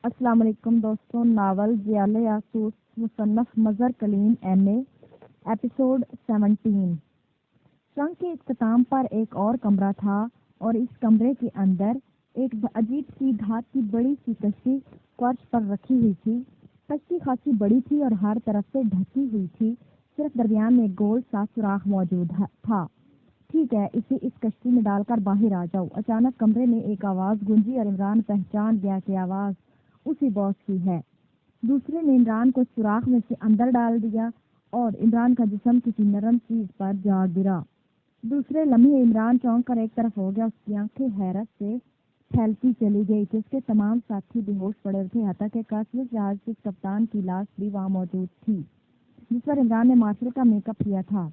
السلام علیکم دوستوں، ناول ضیاء یاسوس مصنف مظہر کلیم M.A ایپیسوڈ 17۔ سنگ کے اختتام پر ایک اور کمرہ تھا اور اس کمرے کے اندر ایک عجیب سی دھات کی بڑی سی کشتی فرش پر رکھی ہوئی تھی۔ کشتی خاصی بڑی تھی اور ہر طرف سے ڈھکی ہوئی تھی، صرف درمیان میں گول سا سوراخ موجود تھا۔ ٹھیک ہے، اسے اس کشتی میں ڈال کر باہر آ جاؤ۔ اچانک کمرے میں ایک آواز گونجی اور عمران پہچان گیا کہ آواز اسی باس کی ہے۔ دوسرے نے عمران کو سوراخ میں سے اندر ڈال دیا اور عمران کا جسم کسی نرم چیز پر جا گرا۔ دوسرے لمحے عمران چونک کر ایک طرف ہو گیا، اس کی آنکھیں حیرت سے پھیلتی چلی گئی کہ اس کے تمام ساتھی بے ہوش پڑے تھے، حتیٰ کہ کاسلس جہاز کے کپتان کی لاش بھی وہاں موجود تھی، جس پر عمران نے مارشل کا میک اپ کیا تھا۔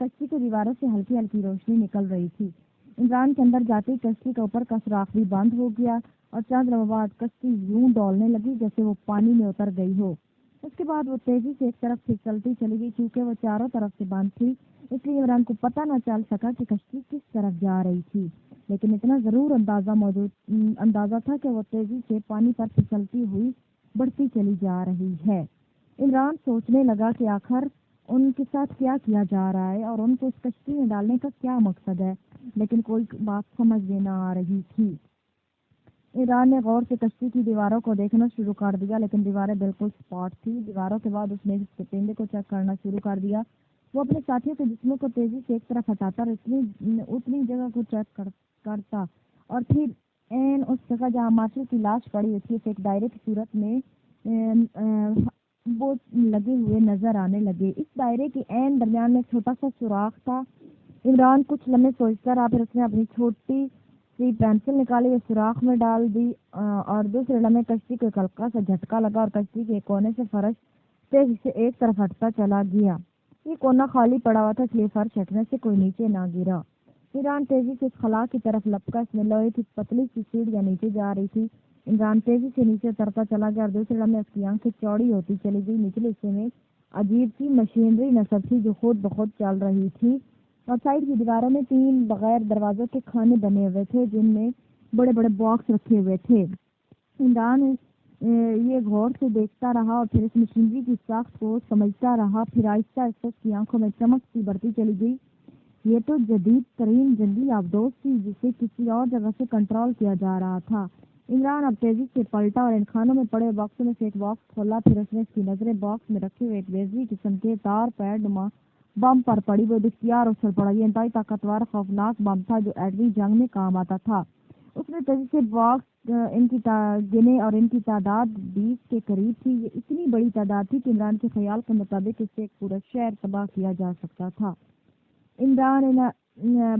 کشتی کی دیواروں سے ہلکی ہلکی روشنی نکل رہی تھی۔ عمران کے اندر جاتے ہی کشتی کا اوپر کا سوراخ بھی بند ہو گیا اور چند لمحوں بعد کشتی یوں ڈولنے لگی جیسے وہ پانی میں اتر گئی ہو۔ اس کے بعد وہ تیزی سے ایک طرف پھسلتی چلی گئی، چونکہ وہ چاروں طرف سے بند تھی، اس لیے عمران کو پتہ نہ چل سکا کہ کشتی کس طرف جا رہی تھی، لیکن اتنا ضرور اندازہ تھا کہ وہ تیزی سے پانی پر پھسلتی ہوئی بڑھتی چلی جا رہی ہے۔ عمران سوچنے لگا کہ آخر ان کے ساتھ کیا کیا جا رہا ہے اور ان کو اس کشتی میں ڈالنے کا کیا مقصد ہے، لیکن کوئی بات سمجھ میں نہ آ رہی تھی۔ عمران نے غور سے کشتی کی دیواروں کو دیکھنا شروع کر دیا، لیکن دیواریں بالکل سپاٹ تھی۔ دیواروں کے بعد اس نے اس کے پنڈے کو چیک کرنا شروع کر دیا۔ وہ اپنے ساتھیوں کے جسموں کو تیزی سے ایک طرف ہٹاتا اور اتنی جگہ کو چیک کرتا اور پھر عین اس جگہ جہاں مارشل کی لاش پڑی ہوئی تھی اسے ایک دائرے کی صورت میں وہ لگے ہوئے نظر آنے لگے۔ اس دائرے کے عین درمیان میں چھوٹا سا سوراخ تھا۔ عمران کچھ لمحے سوچتا رہا، پھر اس نے اپنی چھوٹی سی پینسل نکالی اور سوراخ میں ڈال دی اور دوسرے لمحے کشتی کو ایک ہلکا سا جھٹکا لگا اور کشتی کے کونے سے فرش تیزی سے ایک طرف ہٹتا چلا گیا۔ یہ کونا خالی پڑا ہوا تھا، اس لیے فرش ہٹنے سے کوئی نیچے نہ گرا۔ عمران تیزی سے اس خلا کی طرف لپکا، اس میں لوہے کی پتلی سی سیڑھیاں نیچے جا رہی تھی۔ عمران تیزی سے نیچے اترتا چلا گیا اور دوسرے لمحے اس کی آنکھیں چوڑی ہوتی چلی گئی۔ نچلے حصے میں عجیب سی مشینری نصب تھی جو خود بخود چل رہی تھی اور سائڈ کی دیواروں میں 3 بغیر دروازوں کے خانے بنے ہوئے تھے جن میں بڑے بڑے باکس رکھے ہوئے تھے۔ عمران یہ غور سے دیکھتا رہا اور پھر اس مشینری کی ساخت کو سمجھتا رہا۔ پھر آہستہ آہستہ اس کی آنکھوں میں چمک سی بڑھتی چلی گئی۔ یہ تو جدید ترین جنگی آبدوز تھی جسے کسی اور جگہ سے کنٹرول کیا جا رہا تھا۔ عمران اب تیزی سے پلٹا اور ان خانوں میں پڑے باکسوں میں سے ایک باکس کھولا، پھر اس نے اس کی نظریں باکس میں رکھے ہوئے ایک بیضوی قسم کے تار پیڈ نما بم پر پڑی۔ وہ اختیار اچھل پڑا۔ یہ انتہائی طاقتور خوفناک بم تھا جو ایٹمی جنگ میں کام آتا تھا۔ اس نے تیزی سے باکس ان کی گنے اور ان کی تعداد 20 کے قریب تھی۔ یہ اتنی بڑی تعداد تھی کہ عمران کے خیال کے مطابق اس سے ایک پورا شہر تباہ کیا جا سکتا تھا۔ عمران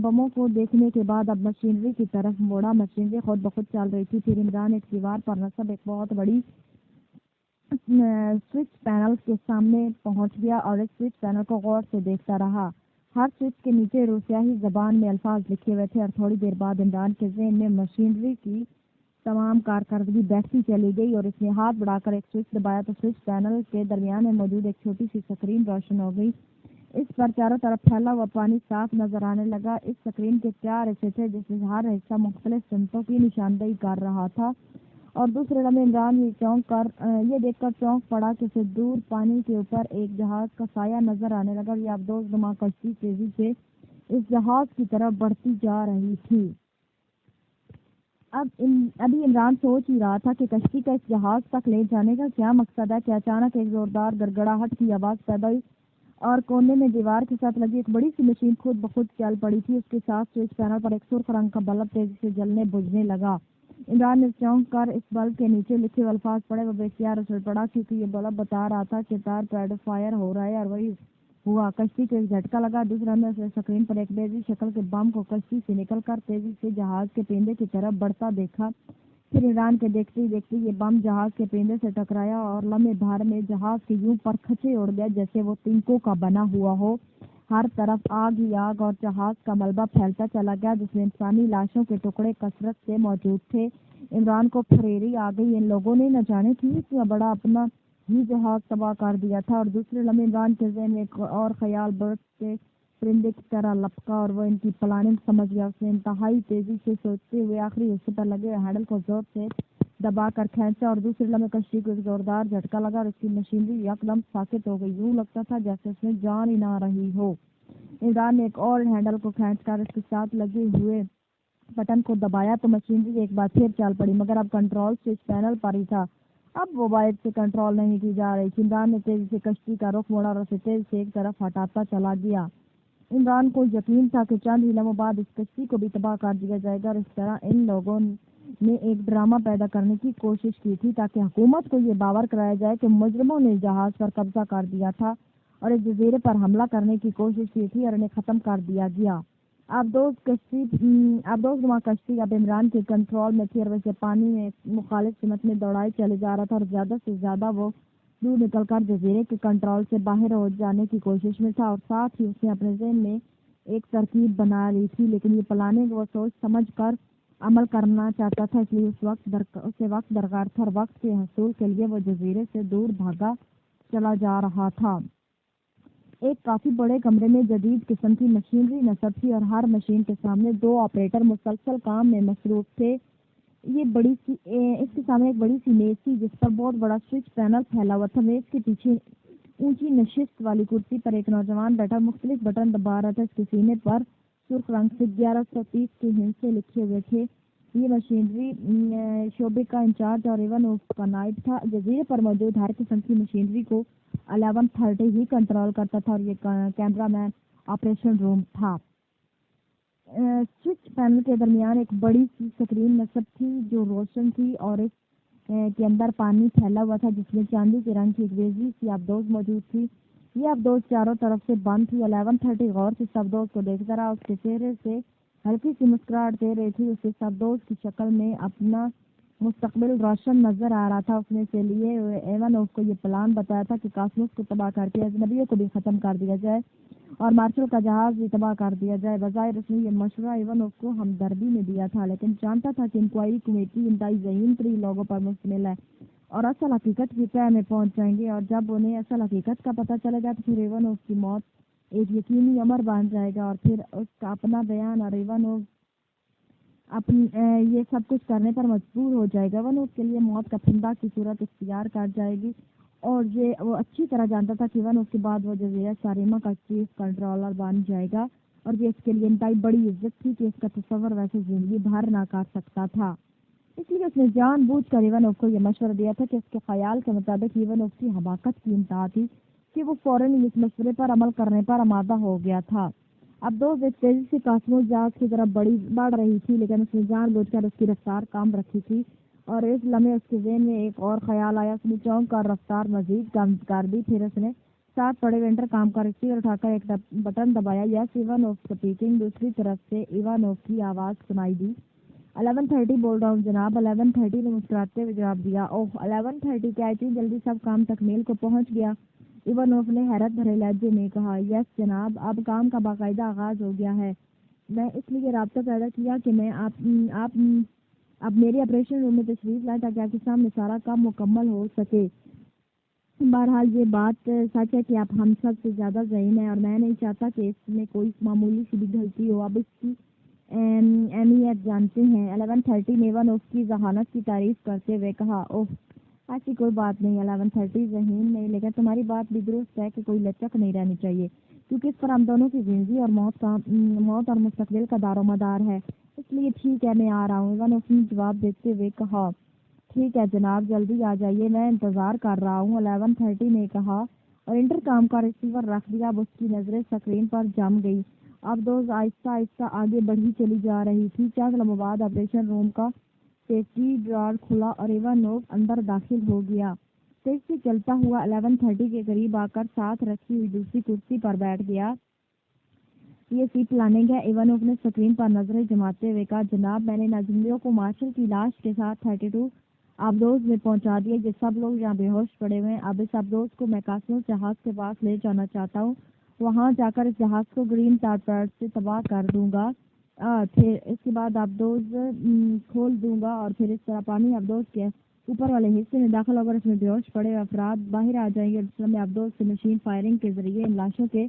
بموں کو دیکھنے کے بعد اب مشینری کی طرف موڑا۔ مشینری خود بخود چل رہی تھی۔ پھر عمران ایک دیوار پر نصب ایک بہت بڑی سوئچ پینل کے سامنے پہنچ گیا اور اس سوئچ پینل کو غور سے دیکھتا رہا۔ ہر سوئچ کے نیچے روسیاہی زبان میں الفاظ لکھے ہوئے تھے اور تھوڑی دیر بعد عمران کے ذہن میں مشینری کی تمام کارکردگی بیٹھتی چلی گئی اور اس نے ہاتھ بڑھا کر ایک سوئچ دبایا تو سوئچ پینل کے درمیان میں موجود ایک چھوٹی سی سکرین روشن ہو گئی۔ اس پر چاروں طرف پھیلا ہوا پانی صاف نظر آنے لگا۔ اس سکرین کے 4 حصے تھے جس میں ہر حصہ مختلف سمتوں کی نشاندہی کر رہا تھا اور دوسرے لمحے عمران یہ دیکھ کر چونک پڑا کہ اسے دور پانی کے اوپر ایک جہاز کا سایہ نظر آنے لگا۔ یہ آبدوز نما کشتی تیزی سے اس جہاز کی طرف بڑھتی جا رہی تھی۔ ابھی عمران سوچ ہی رہا تھا کہ کشتی کا اس جہاز تک لے جانے کا کیا مقصد ہے کہ اچانک ایک زوردار گڑگڑاہٹ کی آواز پیدا ہوئی اور کونے میں دیوار کے ساتھ لگی ایک بڑی سی مشین خود بخود چل پڑی تھی۔ اس کے ساتھ سوئچ پینل پر ایک سرخ رنگ کا بلب تیزی سے جلنے بجھنے لگا۔ عمران نے چونک کر اس بلب کے نیچے لکھے ہوئے الفاظ پڑھے۔ وہ بے اختیار اچھل پڑا کیونکہ یہ بلب بتا رہا تھا کہ تار پیڈ فائر ہو رہا ہے اور وہی ہوا۔ کشتی کو ایک جھٹکا لگا۔ دوسرے میں اسے سکرین پر ایک بیضوی شکل کے بم کو کشتی سے نکل کر تیزی سے جہاز کے پنڈے کی طرف بڑھتا دیکھا۔ پھر عمران کے دیکھتے ہی دیکھتے یہ بم جہاز کے پنڈے سے ٹکرایا اور لمحے بھر میں جہاز کے یوں پر کھچے اڑ گیا جیسے وہ تنکوں کا بنا ہوا ہو۔ ہر طرف آگ ہی آگ اور جہاز کا ملبہ پھیلتا چلا گیا جس میں انسانی لاشوں کے ٹکڑے کثرت سے موجود تھے۔ عمران کو پھریری آ گئی۔ ان لوگوں نے نہ جانے کتنا بڑا اپنا ہی جہاز تباہ کر دیا تھا اور دوسرے لمحے عمران کے ذہن میں ایک اور خیال برڈ کے پرندے کی طرح لپکا اور وہ ان کی پلاننگ سمجھ گیا۔ اس نے انتہائی تیزی سے سوچتے ہوئے آخری حصے پر لگے ہوئے ہینڈل کو زور سے دبا کر کھینچا اور دوسرے لمحے کشتی کو ایک زوردار جھٹکا لگا اور اس کی مشینری یکدم ساکت ہو گئی. یوں لگتا تھا جیسے اس میں جان ہی نہ رہی ہو. عمران نے ایک اور ہینڈل کو کھینچ کر اس کے ساتھ لگے ہوئے بٹن کو دبایا تو مشینری ایک بار پھر چل پڑی، مگر اب کنٹرول سوئچ پینل پر ہی تھا. اب وہ وائر سے کنٹرول نہیں کی جا رہی تھی. عمران نے تیزی سے کشتی کا رخ موڑا اور اسے تیزی سے ایک طرف ہٹاتا چلا گیا. عمران کو یقین تھا کہ چند ہی لمحوں بعد اس کشتی کو بھی تباہ کر دیا جائے گا، اور اس طرح ان لوگوں نے ایک ڈرامہ پیدا کرنے کی کوشش کی تھی تاکہ حکومت کو یہ باور کرایا جائے کہ مجرموں نے جہاز پر قبضہ کر دیا تھا اور اس جزیرے پر حملہ کرنے کی کوشش کی تھی اور انہیں ختم کر دیا گیا. ابدوز کشتی اب عمران کے کنٹرول میں تھی اور ویسے پانی میں مخالف سمت میں دوڑائے چلے جا رہا تھا اور زیادہ سے زیادہ وہ دور نکل کر جزیرے کے کنٹرول سے باہر ہو جانے کی کوشش میں تھا، اور ساتھ ہی اس نے اپنے ذہن میں ایک ترکیب بنا لی تھی. لیکن یہ پلاننگ وہ سوچ سمجھ کر عمل کرنا چاہتا تھا، اس لیے اسے وقت درکار تھا اور وقت کے حصول کے لیے وہ جزیرے سے دور بھاگا چلا جا رہا تھا. ایک کافی بڑے کمرے میں جدید قسم کی مشینری نصب تھی اور ہر مشین کے سامنے 2 آپریٹر مسلسل کام میں مصروف تھے. اس کے سامنے ایک بڑی سی میز تھی جس پر بہت بڑا سوئچ پینل پھیلا ہوا تھا. میز کے پیچھے اونچی نشست والی کرسی پر ایک نوجوان بیٹھا مختلف بٹن دبا رہا تھا. اس کے سینے پر سرخ رنگ سے 1130 کے ہندسے لکھے ہوئے تھے. یہ مشینری شعبے کا انچارج اور ایونوف کا نائب تھا. جزیرے پر موجود ہر قسم کی مشینری کو 1130 ہی کنٹرول کرتا تھا اور یہ کیمرہ مین آپریشن روم تھا. سوئچ پینل کے درمیان ایک بڑی سی سکرین نصب تھی جو روشن تھی اور اس کے اندر پانی پھیلا ہوا تھا جس میں چاندی کے رنگ کی ایک بیزی سی ابدوز موجود تھی. یہ ابدوز چاروں طرف سے بند تھی. 1130 غور سے ابدوز کو دیکھتا رہا. اس کے چہرے سے ہلکی سی مسکراہٹ دے رہی تھی. اسے ابدوز کی شکل میں اپنا مستقبل روشن نظر آ رہا تھا. اس نے سے لیے ہوئے ایونوف کو یہ پلان بتایا تھا کہ کاسموس کو تباہ کر کے اجنبیوں کو بھی ختم کر دیا جائے اور مارشل کا جہاز بھی تباہ کر دیا جائے. بظاہر اس نے یہ مشورہ ایونوف کو ہمدردی میں دیا تھا، لیکن جانتا تھا کہ انکوائری کمیٹی انتہائی ذہین ترین لوگوں پر مشتمل ہے اور اصل حقیقت کی تہہ میں پہنچ جائیں گے، اور جب انہیں اصل حقیقت کا پتہ چلے گا تو پھر ایونوف کی موت ایک یقینی امر بن جائے گا اور پھر اس کا اپنا بیان اور ایونوف یہ سب کچھ کرنے پر مجبور ہو جائے گا. ایونوف کے لیے موت کا پھندا کی صورت اختیار کر جائے گی اور یہ وہ اچھی طرح جانتا تھا کہ ایونوف کے بعد وہ جزیرہ ساریما کا چیف کنٹرولر بن جائے گا اور یہ اس کے لیے انتہائی بڑی عزت تھی کہ اس کا تصور ویسے زندگی بھر نہ کر سکتا تھا. اس لیے اس نے جان بوجھ کر ایونوف کو یہ مشورہ دیا تھا کہ اس کے خیال کے مطابق ایونوف کی حماقت کی انتہا تھی کہ وہ فوراً اس مشورے پر عمل کرنے پر آمادہ ہو گیا تھا. ابدوز ایک تیزی سے کاسموس جہاز کی طرف بڑھ رہی تھی، لیکن اس نے جان بوجھ کر اس کی رفتار کم رکھی تھی اور اس لمحے اس کے ذہن میں ایک اور خیال آیا. اس نے چونک کر رفتار مزید کم کر دی. پھر اس نے ساتھ پڑے وینٹر کام کا ریسیور اٹھا کر ایک بٹن دبایا. یس ایونوف اسپیکنگ. دوسری طرف سے ایونوف کی آواز سنائی دی. 1130 بول رہا ہوں جناب. 1130 نے مسکراتے ہوئے جواب دیا. اوہ 1130 کیا اتنی جلدی سب کام تکمیل کو پہنچ گیا؟ ایونوف نے حیرت بھرے لہجے میں کہا. یس جناب، اب کام کا باقاعدہ آغاز ہو گیا ہے. میں اس لیے رابطہ پیدا کیا کہ میں آپ اب میرے آپریشن روم میں تشریف لائیں تاکہ آپ کے سامنے سارا کام مکمل ہو سکے. بہرحال یہ بات سچ ہے کہ آپ ہم سب سے زیادہ ذہین ہیں اور میں نہیں چاہتا کہ اس میں کوئی معمولی سی بھی غلطی ہو. اب اس کی اہمیت جانتے ہیں. 1130 نے ایونوف کی ذہانت کی تعریف کرتے ہوئے کہا. اوہ ایسی کوئی بات نہیں 1130 ذہین نہیں، لیکن تمہاری بات بھی درست ہے کہ کوئی لچک نہیں رہنی چاہیے کیونکہ اس پر ہم دونوں کی زندگی اور موت اور مستقبل کا دار و مدار ہے. اس لیے ٹھیک ہے، میں آ رہا ہوں. ایونوف نے جواب دیتے ہوئے کہا. ٹھیک ہے جناب، جلدی آ جائیے، میں انتظار کر رہا ہوں. 1130 نے کہا اور انٹرکام کا ریسیور رکھ دیا. اب اس کی نظریں اسکرین پر جم گئی. ابدوز آہستہ آہستہ آگے بڑھی چلی جا رہی تھی. چند لمحوں بعد آپریشن روم کا سیفٹی ڈرار کھلا اور ایونوف اندر داخل ہو گیا. تیزی سے چلتا ہوا 1130 کے قریب آ کر ساتھ رکھی ہوئی دوسری کرسی پر بیٹھ گیا. یہ سی پلاننگ ہے؟ ایونوف نے اسکرین پر نظریں جماتے ہوئے کہا. جناب، میں نے ناظمین کو مارشل کی لاش کے ساتھ 32 ابدوز میں پہنچا دیا. جو سب لوگ یہاں بے ہوش پڑے ہوئے ہیں. اب اس ابدوز کو میں کاسموس جہاز کے پاس لے جانا چاہتا ہوں. وہاں جا کر اس جہاز کو گرین ٹارپیڈ سے تباہ کر دوں گا. پھر اس کے بعد ابدوز کھول دوں گا اور پھر اس طرح پانی ابدوز کے اوپر والے حصے میں داخل ہو کر اس میں بے ہوش پڑے افراد باہر آ جائیں گے اور اس میں ابدوز سے مشین فائرنگ کے ذریعے ان لاشوں کے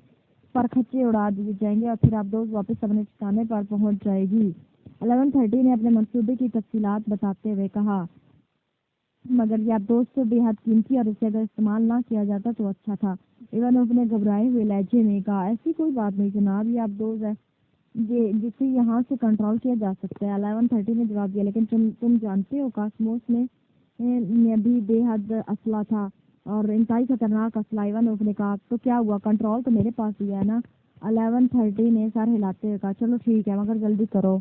پرخچے اڑا دیے جائیں گے اور پھر ابدوز واپس اپنے ٹھکانے پر پہنچ جائے گی. 1130 نے اپنے منصوبے کی تفصیلات بتاتے ہوئے کہا. مگر یہ دوست تو بے حد قیمتی اور اسے اگر استعمال نہ کیا جاتا تو اچھا تھا۔ ایوانوف نے گھبرائے ہوئے لہجے میں کہا، ایسی کوئی بات نہیں جناب، یہ دوست ہے جسے یہاں سے کنٹرول کیا جا سکتا ہے۔ 11:30 نے جواب دیا، لیکن تم جانتے ہو کاسموس میں بھی بے حد اسلحہ تھا اور انتہائی خطرناک اسلحہ۔ ایوانوف نے کہا، تو کیا ہوا، کنٹرول تو میرے پاس ہی ہے نا۔ 11:30 نے سر ہلاتے ہوئے کہا، چلو ٹھیک ہے مگر جلدی کرو،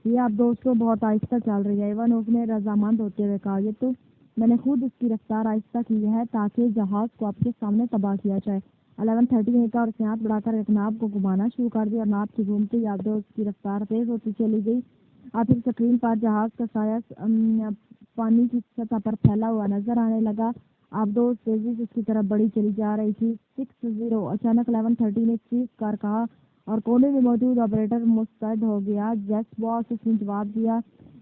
یہ آپ دوستوں بہت آہستہ چل رہی ہے۔ ایوانوف نے رضامند ہوتے ہوئے کہا، یہ تو میں نے خود اس کی رفتار آہستہ کی ہے تاکہ جہاز کو آپ کے سامنے تباہ کیا جائے۔ 11:30 نے کہا اور اس نے ہاتھ بڑھا کر ایک ناب کو گھمانا شروع کر دیا اور ناب کی گھومتے ہی دوست کی رفتار تیز ہوتی چلی گئی۔ آخر سکرین پر جہاز کا سایہ پانی کی سطح پر پھیلا ہوا نظر آنے لگا۔ آبدوز تیزی سے اس کی طرف بڑھی چلی جا رہی تھی۔ 60 اچانک 11:30 نے چیخ کر کہا اور کونے میں موجود آپریٹر مستعد ہو گیا۔ یس باس، اس نے جواب دیا،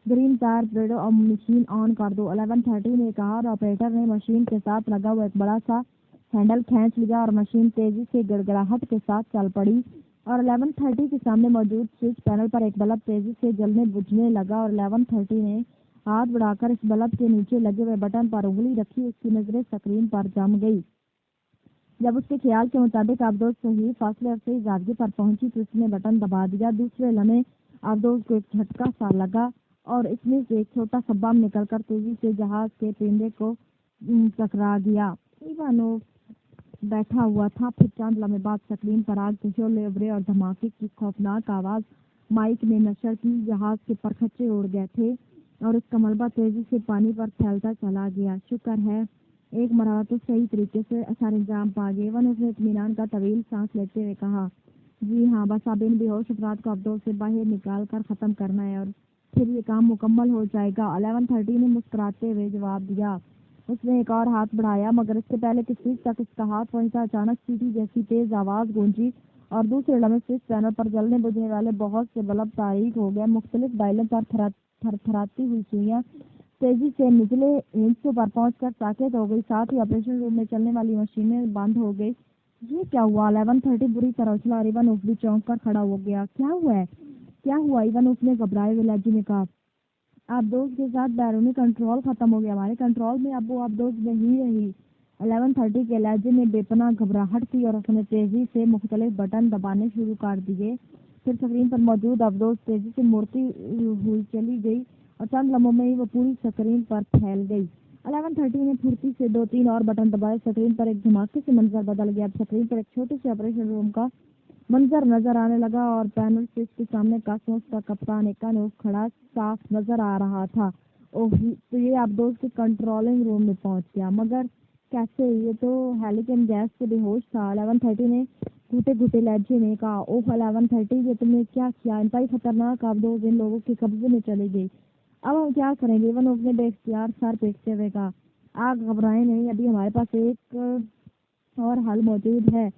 گرین تار پریڈو اور مشین آن کر دو۔ 11:30 نے کہا اور آپریٹر نے مشین کے ساتھ لگا ہوا ایک بڑا سا ہینڈل کھینچ لیا اور مشین تیزی سے گڑگڑاہٹ کے ساتھ چل پڑی اور 11:30 کے سامنے موجود سوئچ پینل پر ایک بلب تیزی سے جلنے بجھنے لگا اور 11:30 نے ہاتھ بڑھا کر اس بلب کے نیچے لگے ہوئے بٹن پر انگلی رکھی۔ اس کی نظریں سکرین پر جم گئی۔ جب اس کے خیال کے مطابق آبدوز صحیح فاصلے اور صحیح زاویے پر پہنچی تو اس نے بٹن دبا دیا۔ دوسرے لمحے آبدوز کو ایک جھٹکا سا لگا اور اس میں سے ایک چھوٹا سا بم نکل کر تیزی سے جہاز کے پنڈے کو ٹکرا گیا۔ ایوانوف بیٹھا ہوا تھا۔ پھر چند لمحے بعد سکرین پر آگ کے شعلے ابھرے اور دھماکے کی خوفناک آواز مائک نے نشر کی۔ جہاز کے پرخچے اڑ گئے تھے اور اس کا ملبہ تیزی سے پانی پر پھیلتا چلا گیا۔ شکر ہے ایک مرحلہ تو صحیح طریقے سے سر انجام پا گئے۔ ایوانوف نے اطمینان کا طویل سانس لیتے ہوئے کہا، جی ہاں، بس اب ان بے ہوش افراد کو آبدوز سے باہر نکال کر ختم کرنا ہے اور پھر یہ کام مکمل ہو جائے گا۔ 11:30 نے مسکراتے ہوئے جواب دیا۔ اس نے ایک اور ہاتھ بڑھایا مگر اس سے پہلے کہ سوئچ تک اس کا ہاتھ پہنچا اچانک سیٹی جیسی تیز آواز گونجی اور دوسرے لمحے سوئچ پینل پر جلنے بجھنے والے بہت سے بلب تاریک ہو گئے۔ مختلف ڈائلوں پر تھرتھراتی ہوئی سوئیاں تیزی سے نچلے ہندسوں پر پہنچ کر ساکت ہو گئی، ساتھ ہی آپریشن روم میں چلنے والی مشینیں بند ہو گئی۔ یہ کیا ہوا؟ 11:30 بری طرح اچھلا اور ایوانوف بھی چونک کر کھڑا ہو گیا۔ کیا ہوا ہے؟ کیا ہوا؟ ایوانوف نے گھبرائے ہوئے لہجے میں کہا، آبدوز کے ساتھ بیرونی کنٹرول ختم ہو گیا، ہمارے کنٹرول میں اب وہ آبدوز نہیں رہی۔ 11:30 کے لہجے میں بے پناہ گھبراہٹ تھی اور اس نے تیزی سے مختلف بٹن دبانے شروع کر دیے۔ پھر سکرین پر موجود آبدوز تیزی سے مڑتی ہوئی چلی گئی اور چند لمحوں میں ہی وہ پوری سکرین پر پھیل گئی۔ 11:30 نے پھرتی سے 2-3 اور بٹن دبائے۔ سکرین پر ایک دھماکے سے منظر بدل گیا۔ اب سکرین پر ایک چھوٹے سے آپریشن روم کا منظر نظر آنے لگا اور پینل سوئچ کے سامنے کاسموس کا کپتان ایوانوف کھڑا صاف نظر آ رہا تھا۔ تو یہ آبدوز کے کنٹرولنگ روم میں پہنچ گیا، مگر کیسے؟ یہ تو ہیلیکن گیس سے بے ہوش تھا۔ 11:30 نے گھٹے گھٹے لہجے میں کہا، اوہ 11:30 یہ تم نے کیا کیا؟ انتہائی خطرناک آبدوز ان لوگوں کے قبضے میں چلی گئی، اب ہم کیا کریں گے؟ ایوانوف نے بے اختیار سر پیٹتے ہوئے کہا، آپ گھبرائیں نہیں، ابھی ہمارے پاس ایک اور حل موجود ہے۔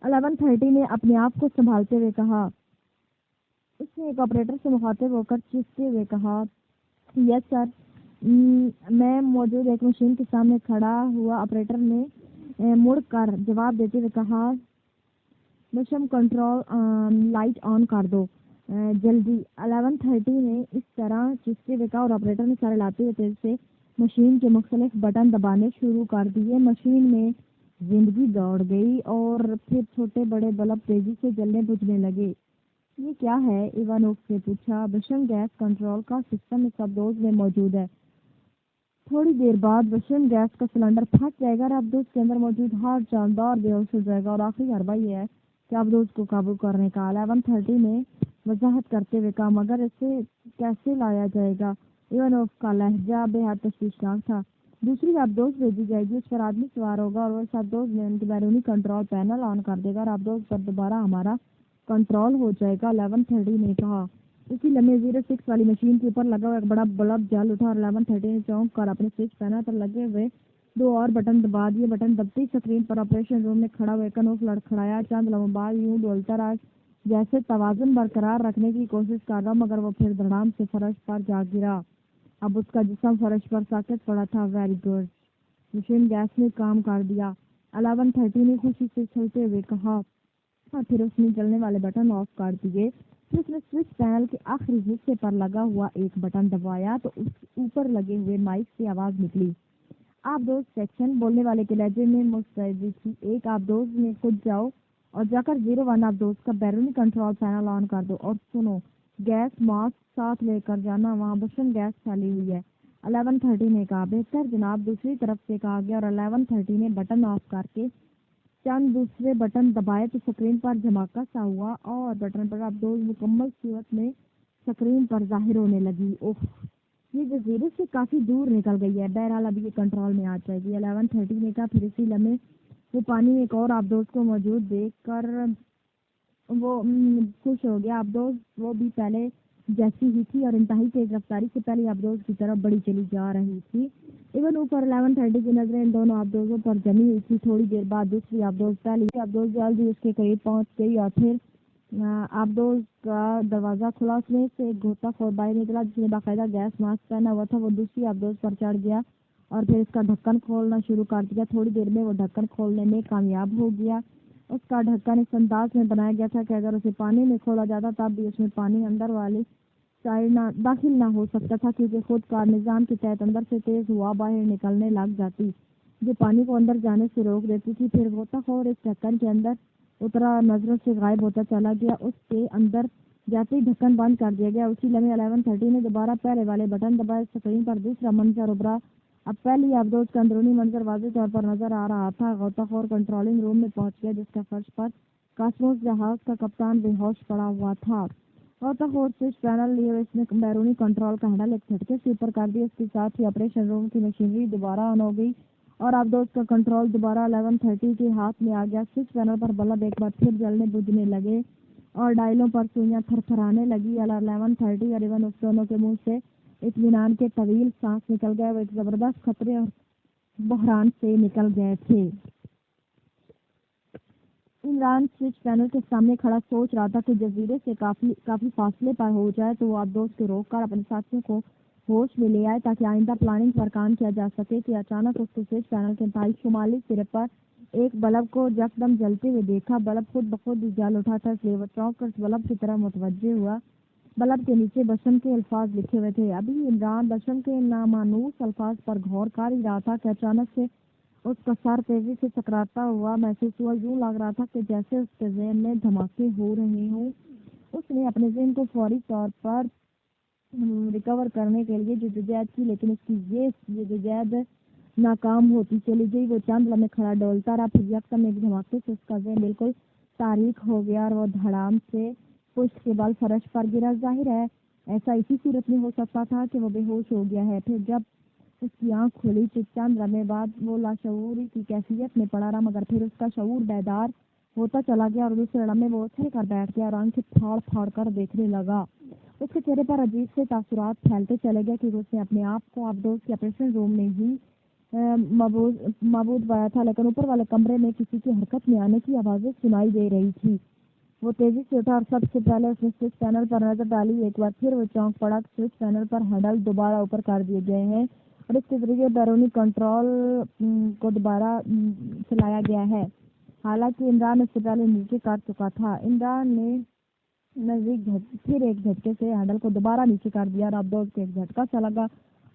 11:30 نے اپنے آپ کو سنبھالتے ہوئے کہا۔ اس نے ایک آپریٹر سے مخاطب ہو کر چیختے ہوئے کہا، یس سر۔ میں موجود ایک مشین کے سامنے کھڑا ہوا آپریٹر نے مڑ کر جواب دیتے ہوئے کہا، مشم کنٹرول لائٹ آن کر دو جلدی۔ 11:30 نے اس طرح چیختے ہوئے کہا اور آپریٹر نے سر ہلاتے ہوئے تیزی سے مشین کے مختلف بٹن دبانے شروع کر دیے۔ مشین میں زندگی دوڑ گئی اور پھر چھوٹے بڑے بلب تیزی سے جلنے بجھنے لگے۔ یہ کیا ہے؟ ایوانوف سے پوچھا۔ بشم گیس کنٹرول کا سسٹم اس آبدوز میں موجود ہے۔ تھوڑی دیر بعد بشم گیس کا سلنڈر پھٹ جائے گا اور آبدوز کے اندر موجود ہر جاندار بے ہوش ہو جائے گا اور آخری حربہ یہ ہے کہ آبدوز کو قابو کرنے کا۔ 11:30 نے وضاحت کرتے ہوئے کہا، مگر اسے کیسے لایا جائے گا؟ ایوانوف کا لہجہ بے حد تشویشناک تھا۔ دوسری آبدوز بھیجی جائے گی، اس پر آدمی سوار ہوگا اور وہ اس آبدوز میں ان کے بیرونی کنٹرول پینل آن کر دے گا اور آبدوز پر دوبارہ ہمارا کنٹرول ہو جائے گا۔ 11:30 نے کہا۔ اسی لمحے 06 والی مشین کے اوپر لگا ہوا ایک بڑا بلب جل اٹھا اور 11:30 نے چونک کر اپنے سوئچ پینل پر لگے ہوئے 2 اور بٹن دبا دیے۔ بٹن دبتے ہی سکرین پر آپریشن روم میں کھڑا ہوا ایوانوف لڑکھڑایا۔ چند لمحوں بعد یوں ڈولتا رہا جیسے توازن برقرار رکھنے کی کوشش کر رہا، مگر وہ پھر دھڑام سے فرش پر جا گرا۔ اب اس کا جسم فرش پر ساکت پڑا تھا۔ ویری گڈ، مشین گیس نے کام کر دیا، 11:30 نے خوشی سے چلتے ہوئے کہا اور پھر اس نے جلنے والے بٹن آف کر دیے۔ پھر اس نے سوئچ پینل کے آخری حصے پر لگا ہوا ایک بٹن دبایا تو اس کے اوپر لگے ہوئے مائک سے آواز نکلی۔ آپ دوست سیکشن بولنے والے کے لہجے میں مستعدی تھی۔ ایک آپ دوست میں خود جاؤ اور جا کر 01 آپ دوست کا بیرونی کنٹرول پینل آن کر دو اور سنو، گیس ماسک ساتھ لے کر جانا، وہاں بشن گیس پھیلی ہوئی ہے۔ 11:30 نے کہا۔ بہتر جناب، دوسری طرف سے کہا گیا، اور 11:30 نے بٹن آف کر کے چند دوسرے بٹن دبائے تو سکرین پر دھماکہ سا ہوا اور بٹن پر اب دوز مکمل صورت میں سکرین پر ظاہر ہونے لگی۔ اوہ، یہ جزیرے سے کافی دور نکل گئی ہے، بہرحال ابھی یہ کنٹرول میں آ جائے گی۔ 11:30 نے کہا۔ پھر اسی لمحے وہ پانی میں ایک اور آپ دوست کو موجود دیکھ کر وہ خوش ہو گیا۔ آپ دوست وہ بھی پہلے جیسی ہی تھی اور انتہائی تیز رفتاری سے پہلے آپ دوست کی طرف بڑی چلی جا رہی تھی۔ ایون اوپر 11:30 کی نظریں ان دونوں آپ دوستوں پر جمی ہوئی تھی۔ تھوڑی دیر بعد دوسری آپ دوست پہلی آپ دوست جلدی اس کے قریب پہنچ گئی اور پھر آپ دوست کا دروازہ کھلا، اس میں سے ایک غوطہ خور باہر نکلا جس نے باقاعدہ گیس ماسک پہنا ہوا تھا۔ وہ دوسری آپ دوست پر چڑھ گیا اور پھر اس کا ڈھکن کھولنا شروع کر دیا۔ تھوڑی دیر میں وہ ڈھکن کھولنے میں کامیاب ہو گیا۔ اس کا ڈھکن اس انداز میں بنایا گیا تھا کہ اگر اسے پانی میں کھولا جاتا تب بھی اس میں پانی اندر والی سائڈ داخل نہ ہو سکتا تھا، کیونکہ خود کار نظام کے تحت اندر سے تیز ہوا باہر نکلنے لگ جاتی جو پانی کو اندر جانے سے روک دیتی تھی۔ پھر غوطہ خور اس ڈھکن کے اندر اترا، نظروں سے غائب ہوتا چلا گیا۔ اس کے اندر جاتے ہی ڈھکن بند کر دیا گیا۔ اسی لمحے 11:30 نے دوبارہ پہلے والے بٹن دبائے، سکرین پر دوسرا منظر ابھرا۔ اب پہلی آپ دوست کا اندرونی منظر واضح طور پر نظر آ رہا تھا۔ غوطہ خور کنٹرولنگ روم میں پہنچ گیا جس کا فرش پر کاسموس جہاز کا کپتان بے ہوش پڑا ہوا تھا۔ غوطہ خور سوئچ پینل لیے اس نے بیرونی کنٹرول کا ہینڈل ایک جھٹکے سے اوپر کر دیا۔ اس کے ساتھ ہی آپریشن روم کی مشینری دوبارہ آن ہو گئی اور آپ دوست کا کنٹرول دوبارہ 11:30 کے ہاتھ میں آ گیا۔ سوئچ پینل پر بلب ایک بار پھر جلنے بجھنے لگے اور ڈائلوں پر سوئیاں تھر تھرانے لگی۔ 11:30 اور ایون اس دونوں کے منہ سے اطمینان کے طویل سانس نکل گئے۔ وہ ایک زبردست خطرے اور بحران سے نکل گئے تھے۔ عمران سوئچ پینل کے سامنے کھڑا سوچ رہا تھا کہ جزیرے سے کافی فاصلے پر ہو جائے تو وہ آپ دوست کو روک کر اپنے ساتھیوں کو ہوش میں لے آئے تاکہ آئندہ پلاننگ پر کام کیا جا سکے کہ اچانک اس کو سوئچ پینل کے انتہائی شمالی سرے پر ایک بلب کو یکدم جلتے ہوئے دیکھا۔ بلب خود بخود ہی جل اٹھا تھا، اس لیے وہ چونک کر اس بلب کی طرف متوجہ ہوا۔ بلب کے نیچے بشم کے الفاظ لکھے ہوئے تھے۔ ابھی عمران بشم کے نامانوس الفاظ پر غور کر ہی رہا تھا کہ اچانک سے اس کا سر تیزی سے چکراتا ہوا محسوس ہوا۔ یوں لگ رہا تھا کہ جیسے اس کے ذہن میں دھماکے ہو رہے ہوں۔ اس نے اپنے ذہن کو فوری طور پر ریکور کرنے کے لیے جدوجہد کی، لیکن اس کی یہ جدوجہد ناکام ہوتی چلی گئی۔ وہ چند لمحے کھڑا ڈولتا رہا، پھر یکدم ایک دھماکے سے اس کا ذہن بالکل تاریک ہو گیا اور وہ دھڑام سے پشت کے بل فرش پر گرا۔ ظاہر ہے ایسا اسی صورت میں ہو سکتا تھا کہ وہ بے ہوش ہو گیا ہے۔ پھر جب اس کی آنکھ کھلی تو چند لمحے بعد وہ لاشعوری کی کیفیت میں پڑا رہا، مگر پھر اس کا شعور بیدار ہوتا چلا گیا اور دوسرے لمحے وہ اچھل کر بیٹھ گیا اور آنکھیں پھاڑ پھاڑ کر دیکھنے لگا۔ اس کے چہرے پر عجیب سے تاثرات پھیلتے چلے گئے کیونکہ اس نے اپنے آپ کو آپ دوست کے آپریشن روم میں ہی معبود پایا تھا، لیکن اوپر والے کمرے میں کسی کی حرکت میں آنے کی آوازیں سنائی دے رہی تھی۔ وہ تیزی سے اٹھا اور سب سے پہلے اس نے سوئچ پینل پر نظر ڈالی۔ ایک بار پھر وہ چونک پڑا کہ سوئچ پینل پر ہینڈل دوبارہ اوپر کر دیے گئے ہیں اور اس کے ذریعے بیرونی کنٹرول کو دوبارہ چلایا گیا ہے، حالانکہ عمران اس سے پہلے نیچے کر چکا تھا۔ عمران نے پھر ایک جھٹکے سے ہینڈل کو دوبارہ نیچے کر دیا اور اب دوست کو ایک جھٹکا سا لگا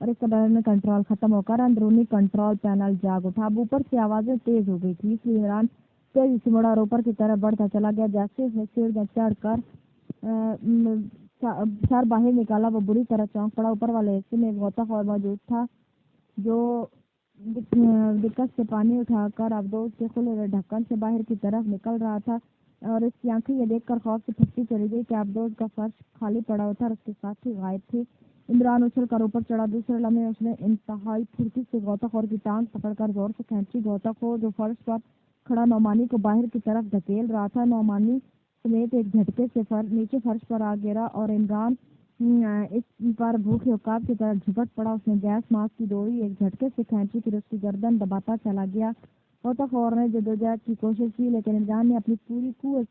اور اس کا بیرونی کنٹرول ختم ہو کر اندرونی کنٹرول پینل جاگ اٹھا۔ اب اوپر سے آوازیں تیز ہو گئی تھی، اس لیے عمران تیزی سے مڑا اور اوپر کی طرف بڑھتا چلا گیا۔ جیسے اس نے سیڑھیاں چڑھ کر سر باہر نکالا وہ بری طرح چونک پڑا۔ اوپر والے حصے میں ایک غوطہ خور موجود تھا جو دقت سے پانی اٹھا کر اب دوست کے کھلے ہوئے ڈھکن سے باہر کی طرف نکل رہا تھا اور اس کی آنکھیں یہ دیکھ کر خوف سے پھٹتی چلی گئی کہ اب دوست کا فرش خالی پڑا ہوا تھا اور اس کے ساتھی غائب تھے۔ عمران اچھل کر اوپر چڑھا۔ دوسرے لمحے اس نے انتہائی پھرتی سے غوطہ خور کی ٹانگ پکڑ کر زور سے کھینچی۔ غوطہ خور جو فرش پر کھڑا نعمانی کو باہر کی طرف دھکیل رہا تھا، نعمانی سمیت ایک جھٹکے سے نیچے فرش پر آ گرا اور عمران اس پر بھوکے عقاب کی طرح جھپٹ پڑا۔ اس نے گیس ماسک کی ڈوری ایک جھٹکے سے کھینچی، پھر اس کی گردن دباتا چلا گیا۔ غوطہ خور نے جدوجہد کی کوشش کی، لیکن عمران نے اپنی پوری قوت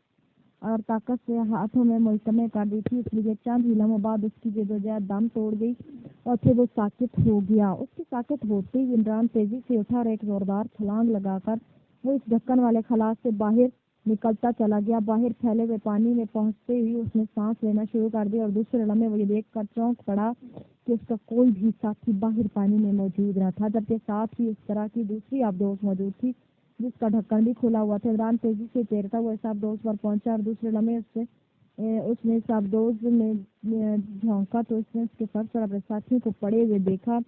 اور طاقت سے ہاتھوں میں مجتمع کر دی تھی، اس لیے چند ہی لمحوں بعد اس کی جدوجہد دم توڑ گئی اور پھر وہ ساکت ہو گیا۔ اس کے ساکت ہوتے ہی عمران تیزی سے اٹھا اور ایک زوردار چھلانگ لگا کر وہ اس ڈھکن والے خلا سے باہر نکلتا چلا گیا۔ باہر پھیلے ہوئے پانی میں پہنچتے ہی اس نے سانس لینا شروع کر دیا اور دوسرے لمحے وہ یہ دیکھ کر چونک پڑا کہ اس کا کوئی بھی ساتھی باہر پانی میں موجود نہ تھا، جبکہ ساتھ ہی اس طرح کی دوسری آبدوز موجود تھی جس کا ڈھکن بھی کھلا ہوا تھا۔ عمران تیزی سے تیرتا ہوا اس آبدوز پر پہنچا اور دوسرے لمحے اس نے اس آبدوز میں جھونکا تو اس نے اس کے فرش پر اپنے ساتھیوں کو پڑے ہوئے دیکھا۔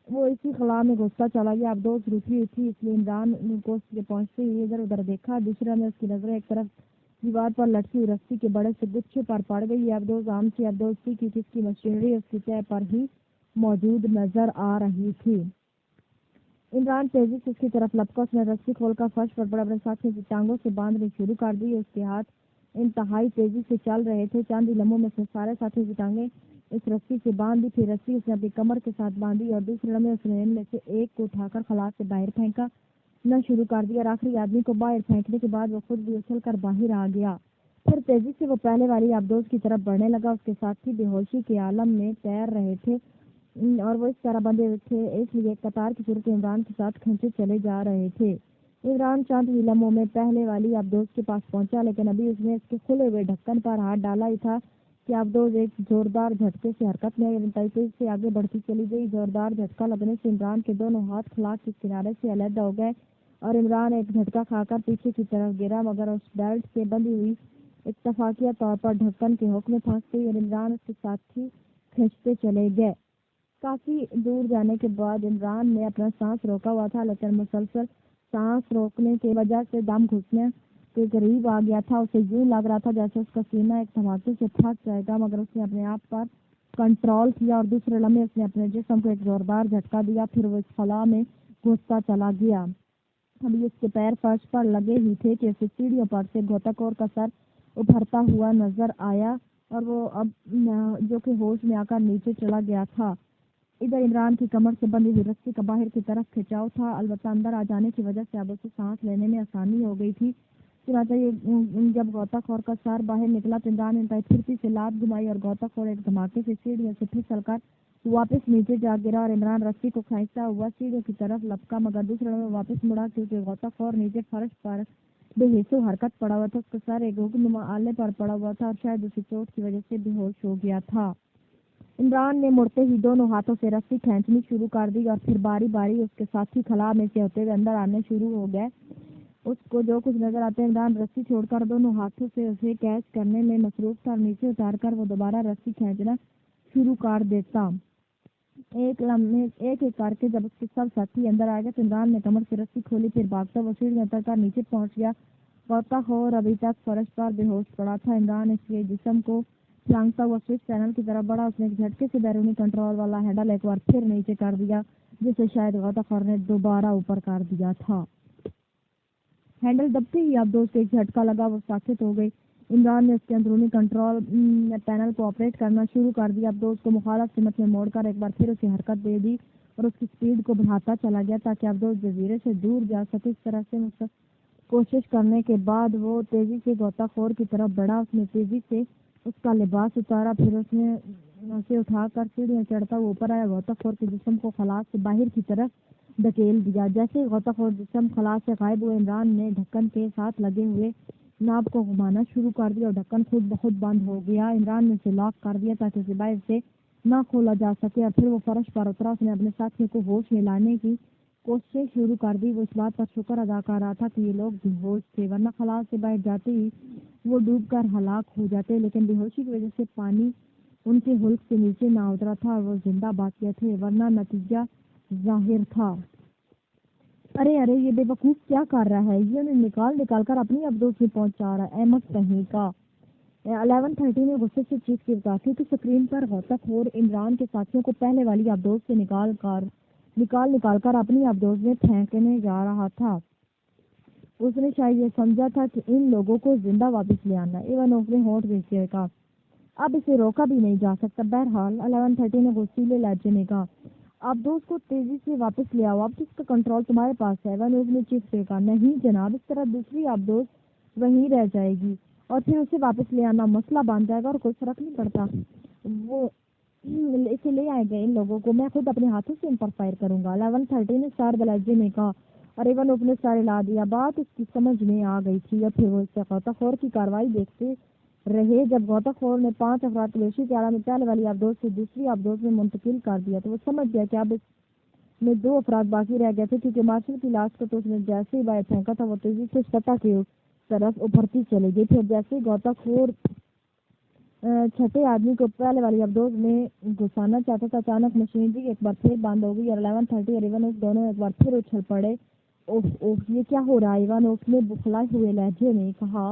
وہ اسی خلا میں گھستا چلا گیا۔ آبدوز رکی ہوئی تھی، اس لیے عمران کو اس کے پہنچتے ہی ادھر ادھر دیکھا۔ دوسرے میں اس کی نظریں ایک طرف دیوار پر لٹکی ہوئی رسی کے بڑے سے گچھے پر پڑ گئی۔ یہ آبدوز عام سی آبدوز تھی کہ جس کی مشینری اس کی تہہ پر ہی موجود نظر آ رہی تھی۔ عمران تیزی سے اس کی طرف لپکا۔ اس نے رسی کھول کر فرش پر پڑے اپنے ساتھی کی ٹانگوں سے باندھنی شروع کر دی۔ اس کے ہاتھ انتہائی تیزی سے چل رہے تھے۔ چند ہی لمحوں میں اس نے سارے ساتھی کی ٹانگیں اس رسی سے باندھ دی۔ پھر رسی اس نے اپنی کمر کے ساتھ باندھی اور دوسرے لمحے اس نے ان میں سے ایک کو اٹھا کر خلا سے باہر پھینکا نہ شروع کر دیا اور آخری آدمی کو باہر پھینکنے کے بعد وہ خود بھی اچھل کر باہر آ گیا۔ پھر تیزی سے وہ پہلے والی آبدوز کی طرف بڑھنے لگا۔ اس کے ساتھی بے ہوشی کے عالم میں تیر رہے تھے اور وہ اس طرح بندھے تھے، اس لیے قطار کی صورت عمران کے ساتھ کھینچے چلے جا رہے تھے۔ عمران چند ہی لمحوں میں پہلے والی آبدوز کے پاس پہنچا، لیکن ابھی اس نے اس کے کھلے ہوئے ڈھکن پر ہاتھ ڈالا ہی تھا کہ آبدوز ایک زوردار جھٹکے سے حرکت میں تیزی سے آگے بڑھتی چلی گئی۔ زوردار جھٹکا لگنے سے عمران کے دونوں ہاتھ خلا کے کنارے سے علیحدہ ہو گئے اور عمران ایک جھٹکا کھا کر پیچھے کی طرف گرا، مگر اس بیلٹ سے بندھی ہوئی اتفاقیہ طور پر ڈھکن کے حک میں پھنس گئی اور عمران اس کے ساتھی کھینچتے چلے گئے۔ کافی دور جانے کے بعد عمران نے اپنا سانس روکا ہوا تھا، لیکن مسلسل سانس روکنے کی وجہ سے دم گھٹنے کے قریب آ گیا تھا۔ اسے یوں لگ رہا تھا جیسے اس کا سینہ ایک دھماکے سے پھٹ جائے گا، مگر اس نے اپنے آپ پر کنٹرول کیا اور دوسرے لمحے اس نے اپنے جسم کو ایک زوردار جھٹکا دیا۔ پھر وہ اس خلا میں گھستا چلا گیا۔ ابھی اس کے پیر فرش پر لگے ہی تھے کہ اسے سیڑھیوں پر سے غوطہ خور کا سر ابھرتا ہوا نظر آیا اور وہ اب جو کہ ہوش میں آ کر نیچے چلا گیا تھا۔ ادھر عمران کی کمر سے بندھی ہوئی رسی کا باہر کی طرف کھینچاؤ تھا، البتہ اندر آ جانے کی وجہ سے اب اسے سانس لینے میں آسانی ہو گئی تھی۔ چنانچہ جب غوطہ خور کا سر باہر نکلا تو عمران نے انتہائی پھرتی سے لات گھمائی اور غوطہ خور ایک دھماکے سے سیڑھیوں سے پھسل کر واپس نیچے جا گرا اور عمران رسی کو کھینچتا ہوا سیڑھیوں کی طرف لپکا، مگر دوسرے میں واپس مڑا کیونکہ غوطہ خور نیچے فرش پر بے حس و حرکت پڑا ہوا تھا۔ اس کا سر ایک حکمنما آلے پر پڑا ہوا تھا اور شاید اسی چوٹ کی وجہ سے بے ہوش ہو گیا تھا۔ عمران نے مڑتے ہی دونوں ہاتھوں سے رسی کھینچنی شروع کر دی اور پھر باری باری اس کے ساتھی خلا میں سے ہوتے ہوئے اندر آنے شروع ہو گئے۔ اس کو جو کچھ نظر آتے عمران رسی چھوڑ کر دونوں ہاتھوں سے اسے کیچ کرنے میں مصروف تھا اور نیچے اتار کر وہ دوبارہ رسی کھینچنا شروع کر دیتا۔ ایک ایک کر کے جب اس کے سب ساتھی اندر آ گئے تو عمران نے کمر سے رسی کھولی، پھر بھاگتا وہ سیڑھیاں اتر کر نیچے پہنچ گیا۔ غوطہ خور ابھی تک فرش پر بے ہوش پڑا تھا۔ عمران اس کے جسم کو پھلانگتا ہوا سوئچ پینل کی طرف بڑھا۔ اس نے ایک جھٹکے سے بیرونی کنٹرول والا ہینڈل ایک بار پھر نیچے کر دیا، جسے شاید غوطہ خور نے دوبارہ اوپر کر دیا تھا۔ ہینڈل دبتے ہی آبدوز سے ایک جھٹکا لگا، وہ ساکت ہو گئی۔ عمران نے اس کے اندرونی کنٹرول پینل کو آپریٹ کرنا شروع کر دیا۔ آبدوز کو مخالف سمت میں موڑ کر ایک بار پھر اسے حرکت دے دی اور اس کی سپیڈ کو بڑھاتا چلا گیا تاکہ آبدوز جزیرے سے دور جا سکے۔ اس طرح سے کوشش کرنے کے بعد وہ تیزی سے غوطہ خور کی طرف بڑھا۔ اس نے تیزی سے اس کا لباس اتارا، پھر اس نے اسے اٹھا کر سیڑھیاں چڑھتا ہوا اوپر آیا۔ غوطہ خور کے جسم کو خلا سے باہر کی طرف دھکیل دیا۔ جیسے غوطہ خور جسم خلا سے غائب ہوئے، عمران نے ڈھکن کے ساتھ لگے ہوئے ناب کو گھمانا شروع کر دیا اور ڈھکن خود بخود بند ہو گیا۔ عمران نے اسے لاک کر دیا تاکہ اسے باہر سے نہ کھولا جا سکے اور پھر وہ فرش پر اترا۔ اس نے اپنے ساتھیوں کو ہوش میں لانے کی کوششیں شروع کر دی۔ وہ اس بات پر شکر ادا کر رہا تھا کہ یہ لوگ بے ہوش تھے، ورنہ خلا سے باہر جاتے ہی وہ ڈوب کر ہلاک ہو جاتے، لیکن بے ہوشی کی وجہ سے پانی ان کے حلق سے نیچے نہ اترا تھا اور وہ زندہ باقی تھے، ورنہ نتیجہ ظاہر تھا۔ ارے یہ بے وقوف کیا کر رہا ہے؟ یہ انہیں نکال کر اپنی آبدوز میں پہنچا رہا ہے، احمق کہیں کا۔ 11:30 میں غصے سے چیخ کے بتا کیونکہ اسکرین پر غوطہ خور عمران کے ساتھیوں کو پہلے والی آبدوز سے نکال کر اپنی آبدوز میں پھینکنے جا رہا تھا۔ اس نے شاید یہ سمجھا تھا کہ ان لوگوں کو زندہ واپس لے آنا ہے۔ ایوانوف نے ہونٹ کھینچے کہا، اب اسے روکا بھی نہیں جا سکتا۔ بہرحال 11:30 نے غصیلے لہجے میں کہا، آبدوز کو تیزی سے واپس لے آؤ، اب اس کا کنٹرول تمہارے پاس ہے۔ ایوانوف نے چیخ کے کہا، نہیں جناب، اس طرح دوسری آبدوز وہیں رہ جائے گی اور پھر اسے واپس لے آنا مسئلہ بن جائے گا اور کوئی فرق نہیں پڑتا۔ وہ اسے لے آئے گے ان لوگوں کو، میں خود اپنے ہاتھوں سے ان پر فائر کروں گا۔ 11:30 نے سرد لہجے میں کہا اور ایونوف نے سارے لا دیا۔ بات اس کی سمجھ میں آ گئی تھی اور پھر وہ اس سے غوطہ خور کی کارروائی دیکھتے رہے۔ جب غوطہ خور نے 5 افراد تلاشی کے آلہ میں پہلے والی آبدوز سے دوسری آبدوز میں منتقل کر دیا تو وہ سمجھ گیا کہ اب اس میں 2 افراد باقی رہ گئے تھے، کیونکہ مارشل کی لاش کو تو اس نے جیسے ہی باہر پھینکا تھا وہ تیزی سے سطح کی طرف ابھرتی چلی گئی۔ پھر جیسے ہی غوطہ خور چھٹے آدمی کو پہلے والی آبدوز میں گھسانا چاہتا تھا، اچانک مشینری ایک بار پھر بند ہو گئی اور 11:30 اور ایونوف دونوں ایک بار پھر اچھل پڑے۔ اوہ اوہ، یہ کیا ہو رہا ہے؟ ایونوف نے بخلائے ہوئے لہجے میں کہا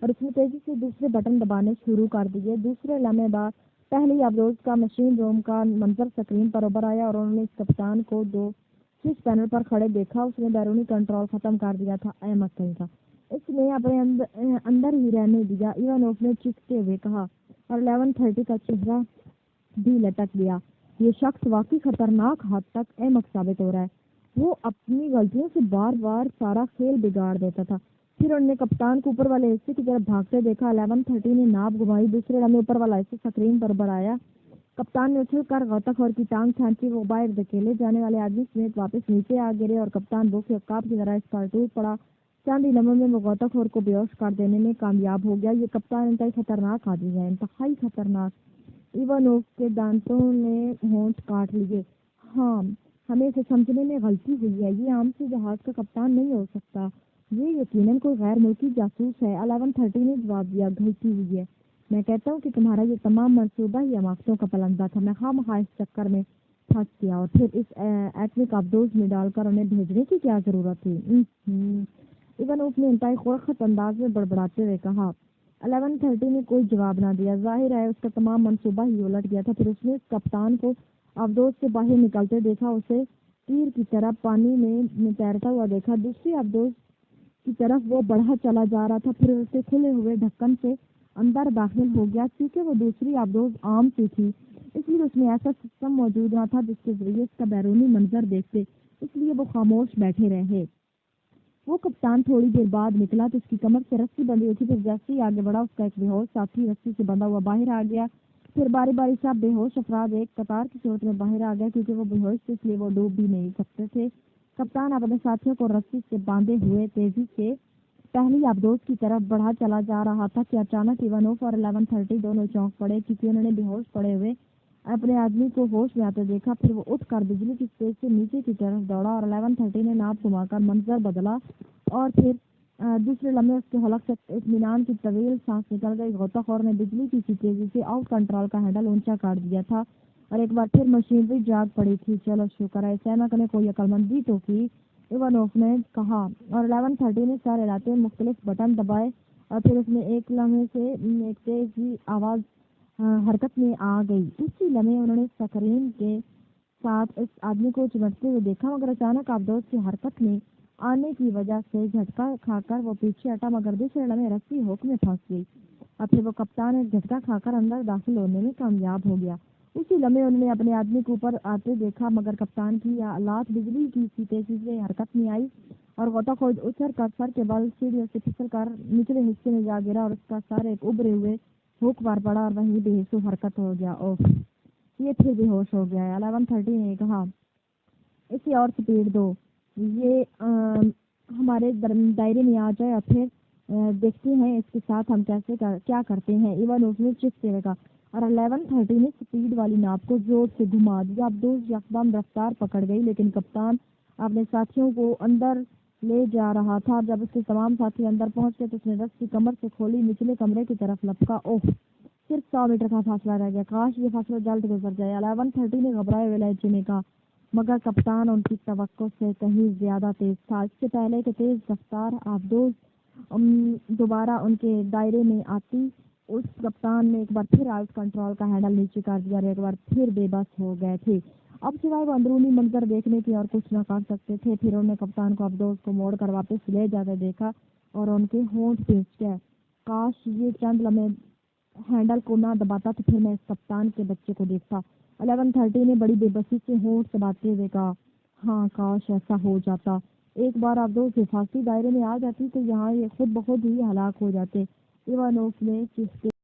اور اس نے تیزی سے دوسرے بٹن دبانے شروع کر دیے۔ دوسرے لمحے بعد پہلی آبدوز کا مشین روم کا منظر اسکرین پر ابھر آیا اور انہوں نے اس کپتان کو 2 سوئچ پینل پر کھڑے دیکھا۔ اس نے بیرونی کنٹرول ختم کر دیا تھا۔ احمق کہیں کا، اس نے اپنے اندر ہی رہنے دیا، ایونوف نے چیختے ہوئے کہا اور 11:30 کا چہرہ بھی لٹک گیا۔ یہ شخص واقعی خطرناک حد تک احمق ثابت ہو رہا ہے۔ وہ اپنی غلطیوں سے بار بار سارا کھیل بگاڑ دیتا تھا۔ پھر انہوں نے کپتان کو اوپر والے حصے کی طرف بھاگتے دیکھا۔ 11:30 نے ناپ گھمائی، دوسرے لمحے اوپر والا حصہ اسکرین پر ابھر آیا۔ کپتان نے اچھل کر غوطہ خور کی ٹانگ کھینچی، وہ باہر دھکیلے جانے والے آدمی سمیت واپس نیچے آ گرے اور کپتان بھوکے عقاب کی طرح اس پر ٹوٹ پڑا۔ چند ہی لمحوں میں وہ غوطہ خور کو بے ہوش کر دینے میں کامیاب ہو گیا۔ یہ کپتان انتہائی خطرناک آدمی ہے، انتہائی خطرناک۔ ایونوف کے دانتوں نے ہونٹ کاٹ لیے۔ ہاں، ہمیں اسے سمجھنے میں غلطی ہوئی ہے۔ یہ عام سے جہاز کا کپتان نہیں ہو سکتا، یہ یقیناً کوئی غیر ملکی جاسوس ہے۔ 11:30 نے جواب دیا، غلطی ہوئی ہے۔ میں کہتا ہوں کہ تمہارا یہ تمام منصوبہ ہی حماقتوں کا پلندہ تھا۔ میں خواہ اس چکر میں پھنس گیا اور پھر اس ایٹمک آبدوز میں ڈال کر انہیں بھیجنے کی کیا ضرورت تھی؟ ایونوف نے انتہائی خوشخط انداز میں بڑبڑاتے ہوئے کہا۔ 11:30 نے کوئی جواب نہ دیا۔ ظاہر ہے اس کا تمام منصوبہ ہی الٹ گیا تھا۔ پھر اس نے اس کپتان کو آبدوز سے باہر نکلتے دیکھا، اسے تیر کی طرح پانی میں تیرتا ہوا دیکھا۔ دوسری آبدوز کی طرف وہ بڑھا چلا جا رہا تھا، پھر اسے کھلے ہوئے ڈھکن سے اندر داخل ہو گیا۔ چونکہ وہ دوسری آبدوز عام سی تھی، اس لیے اس میں ایسا سسٹم موجود نہ تھا جس کے ذریعے اس کا بیرونی منظر دیکھتے، اس لیے وہ خاموش بیٹھے رہے۔ وہ کپتان تھوڑی دیر بعد نکلا تو اس کی کمر سے رسی بندھی ہوئی تھی۔ پھر جیسے ہی آگے بڑھا، اس کا ایک بے ہوش ساتھی رسی سے بندھا ہوا باہر آ گیا۔ پھر باری باری سب بے ہوش افراد ایک قطار کی صورت میں باہر آ گئے، کیونکہ وہ بے ہوش تھے اس لیے وہ ڈوب بھی نہیں سکتے تھے۔ کپتان اپنے ساتھیوں کو رسی سے باندھے ہوئے تیزی سے پہلی آبدوز کی طرف بڑھا چلا جا رہا تھا کہ اچانک ایونوف اور 11:30 دونوں چونک پڑے، کیونکہ انہوں نے بے ہوش پڑے ہوئے اپنے آدمی کو ہوش میں آتے دیکھا۔ پھر وہ اٹھ کر بجلی کی تیز سے نیچے کی طرف دوڑا اور 11:30 نے ناپ گھما کر منظر بدلا اور پھر دوسرے لمحے اس کے حلق سے اطمینان کی طویل سانس نکل گئی۔ غوطہ خور نے بجلی کی سی تیزی سے آؤٹ کنٹرول کا ہینڈل اونچا کر دیا تھا اور ایک بار پھر مشینری جاگ پڑی تھی۔ چلو شکر ہے، احمق نے کوئی عقل مندی تو کی، ایونوف نے کہا اور 11:30 نے سارے علاقے میں مختلف بٹن دبائے اور پھر اس میں ایک لمحے سے ایک تیزی آواز حرکت میں آ گئی۔ اسی لمحے انہوں نے سکرین کے ساتھ اس آدمی کو چمٹتے ہوئے دیکھا، مگر اچانک آبدوز کی حرکت میں آنے کی وجہ سے جھٹکا کھا کر وہ پیچھے ہٹا، مگر دوسرے لمحے رسی ہوک میں پھنس گئی اور پھر وہ کپتان ایک جھٹکا کھا کر اندر داخل ہونے میں کامیاب ہو گیا۔ اسی لمحے انہوں نے اپنے آدمی کو اوپر آتے دیکھا، مگر کپتان کی لات بجلی کی سی تیزی سے حرکت میں آئی اور غوطہ خور اچھل کر سر کے بل سیڑھیوں سے پھسل کر نچلے حصے میں جا گرا اور اس کا سر ایک ابھرے ہوئے ہوک پر پڑا اور وہیں بے حس و حرکت ہو گیا۔ اوہ، یہ پھر بے ہوش ہو گیا ہے، 11:30 نے کہا۔ اسے اور سپیڈ دو، یہ ہمارے دائرے میں آ جائے اور پھر دیکھتے ہیں اس کے ساتھ ہم کیسے کیا کرتے ہیں، ایونوف نے چیختے ہوئے کہا اور 11:30 نے سپیڈ والی ناپ کو زور سے گھما دیا۔ آبدوز یکدم رفتار پکڑ گئی، لیکن کپتان اپنے ساتھیوں کو اندر لے جا رہا تھا۔ جب اس کے تمام ساتھی اندر پہنچ گئے تو اس نے رسی کمر سے کھولی، نچلے کمرے کی طرف لپکا۔ اوہ، صرف 100 میٹر کا فاصلہ رہ گیا، کاش یہ فاصلہ جلد گزر جائے، 11:30 نے گھبرائے ہوئے لہجے میں کہا، مگر کپتان ان کی توقع سے کہیں زیادہ تیز تھا۔ اس سے پہلے کہ تیز رفتار آبدوز دوبارہ ان کے دائرے میں آتی، اس کپتان نے ایک بار پھر آؤٹ کنٹرول کا ہینڈل نیچے کر دیا اور ایک بار پھر بے بس ہو گئے تھے۔ اب سوائے وہ اندرونی منظر دیکھنے کی اور کچھ نہ کر سکتے تھے۔ پھر انہوں نے کپتان کو آبدوز کو موڑ کر واپس لے جاتے دیکھا اور ان کے ہونٹ پیچ گئے۔ کاش یہ چند لمحے ہینڈل کو نہ دباتا تو پھر میں اس کپتان کے بچے کو دیکھتا، 11:30 نے بڑی بے بسی سے ہونٹ دباتے ہوئے کہا۔ ہاں، کاش ایسا ہو جاتا، ایک بار آبدوز حفاظتی دائرے میں آ جاتی تو یہاں یہ خود بخود ہی ہلاک ہو جاتے، ایونوف نے چیختے